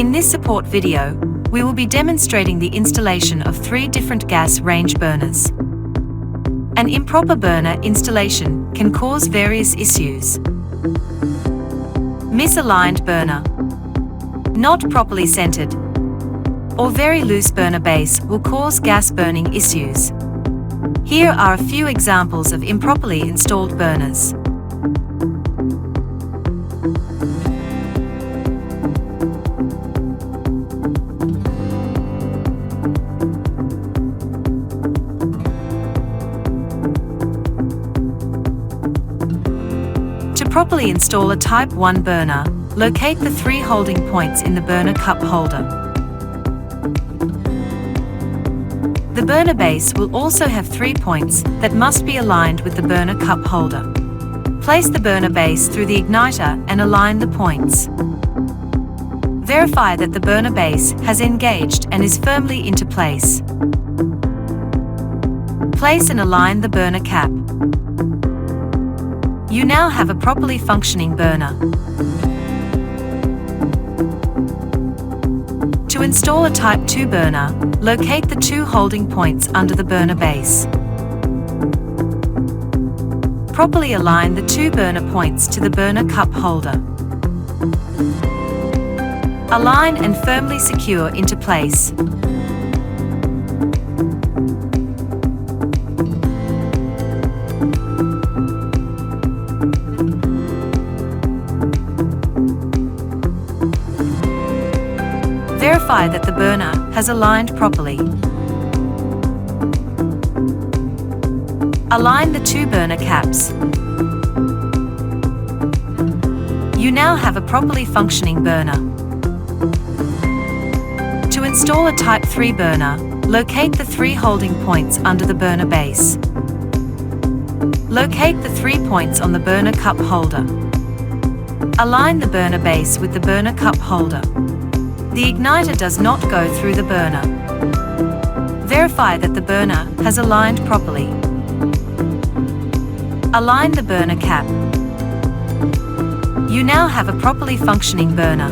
In this support video, we will be demonstrating the installation of 3 different gas range burners. An improper burner installation can cause various issues. Misaligned burner, not properly centered, or very loose burner base will cause gas burning issues. Here are a few examples of improperly installed burners. To properly install a Type 1 burner, locate the 3 holding points in the burner cup holder. The burner base will also have 3 points that must be aligned with the burner cup holder. Place the burner base through the igniter and align the points. Verify that the burner base has engaged and is firmly into place. Place and align the burner cap. You now have a properly functioning burner. To install a Type 2 burner, locate the 2 holding points under the burner base. Properly align the 2 burner points to the burner cup holder. Align and firmly secure into place. Verify that the burner has aligned properly. Align the 2 burner caps. You now have a properly functioning burner. To install a Type 3 burner, locate the 3 holding points under the burner base. Locate the 3 points on the burner cup holder. Align the burner base with the burner cup holder. The igniter does not go through the burner. Verify that the burner has aligned properly. Align the burner cap. You now have a properly functioning burner.